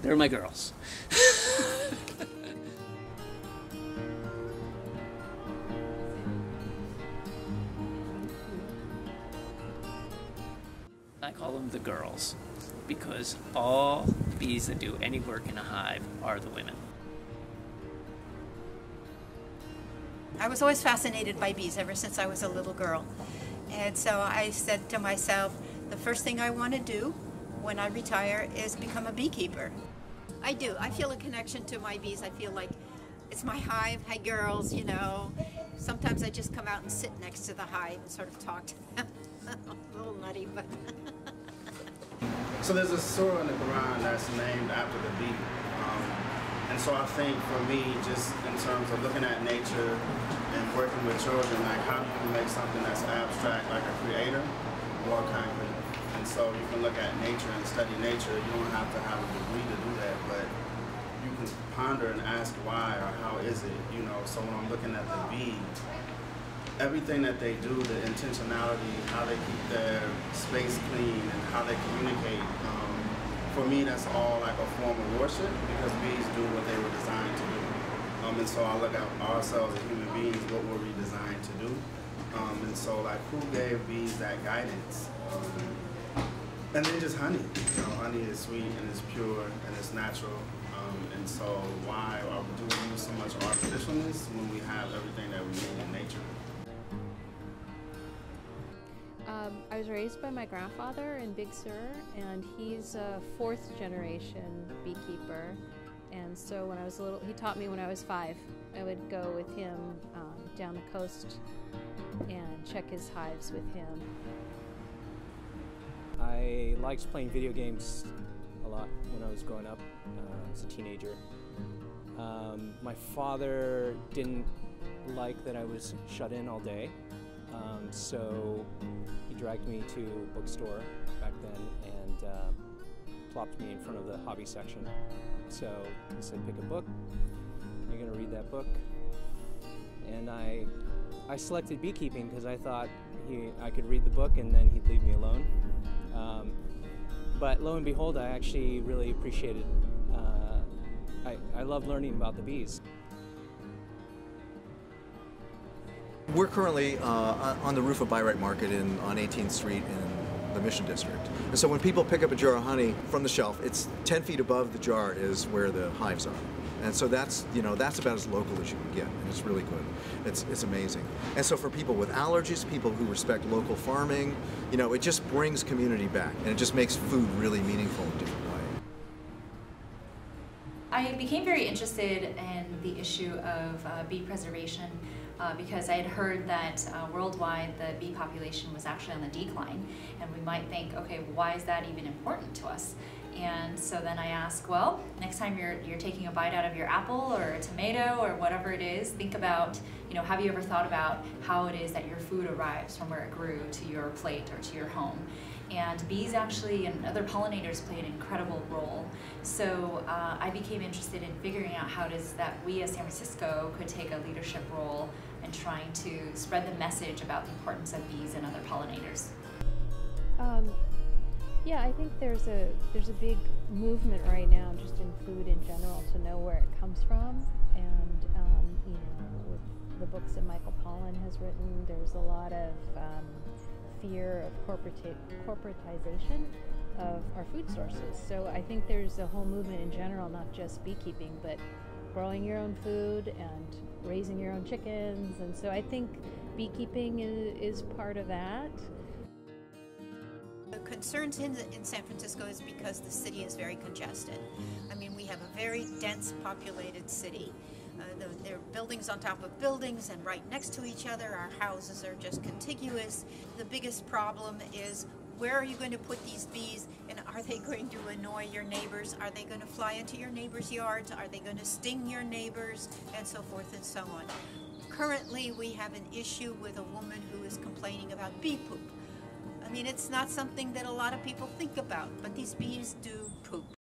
They're my girls. I call them the girls because all the bees that do any work in a hive are the women. I was always fascinated by bees ever since I was a little girl. And so I said to myself, the first thing I want to do when I retire is become a beekeeper. I do. I feel a connection to my bees. I feel like it's my hive. Hi, girls, you know. Sometimes I just come out and sit next to the hive and sort of talk to them. A little nutty, but... So there's a surah in the Quran that's named after the bee. And so I think for me, just in terms of looking at nature and working with children, like how do you make something that's abstract, like a creator, more concrete? And so you can look at nature and study nature. You don't have to have a degree to do that, but you can ponder and ask why or how is it, you know. So when I'm looking at the bee, everything that they do, the intentionality, how they keep their space clean and how they communicate, for me that's all like a form of worship because bees do what they were designed to do. And so I look at ourselves as human beings, what were we designed to do? And so like who gave bees that guidance? And then just honey. You know, honey is sweet and it's pure and it's natural. And so why do we use so much artificialness when we have everything that we need in nature? I was raised by my grandfather in Big Sur, and he's a fourth generation beekeeper. And so when I was little, he taught me when I was 5. I would go with him down the coast and check his hives with him. I liked playing video games a lot when I was growing up as a teenager. My father didn't like that I was shut in all day, so he dragged me to a bookstore back then and plopped me in front of the hobby section. So he said, pick a book, you're going to read that book. And I selected beekeeping because I thought I could read the book and then he'd leave me alone. But lo and behold, I actually really appreciated, I love learning about the bees. We're currently on the roof of Byrite Market on 18th Street in the Mission District. And so when people pick up a jar of honey from the shelf, it's 10 feet above the jar is where the hives are. And so that's, you know, that's about as local as you can get, and it's really good. It's amazing. And so for people with allergies, people who respect local farming, you know, it just brings community back, and it just makes food really meaningful in a different way. I became very interested in the issue of bee preservation because I had heard that worldwide the bee population was actually on the decline, and we might think, okay, why is that even important to us? And so then I asked, well, next time you're taking a bite out of your apple or a tomato or whatever it is, think about, you know, have you ever thought about how it is that your food arrives from where it grew to your plate or to your home? And bees actually and other pollinators play an incredible role. So I became interested in figuring out how it is that we as San Francisco could take a leadership role in trying to spread the message about the importance of bees and other pollinators. Yeah, I think there's a big movement right now just in food in general to know where it comes from, and you know, with the books that Michael Pollan has written, there's a lot of fear of corporatization of our food sources. So I think there's a whole movement in general, not just beekeeping, but growing your own food and raising your own chickens, and so I think beekeeping is part of that. The concerns in San Francisco is because the city is very congested. I mean, we have a very dense populated city. There are buildings on top of buildings and right next to each other. Our houses are just contiguous. The biggest problem is, where are you going to put these bees, and are they going to annoy your neighbors? Are they going to fly into your neighbors' yards? Are they going to sting your neighbors? And so forth and so on. Currently, we have an issue with a woman who is complaining about bee poop. I mean, it's not something that a lot of people think about, but these bees do poop.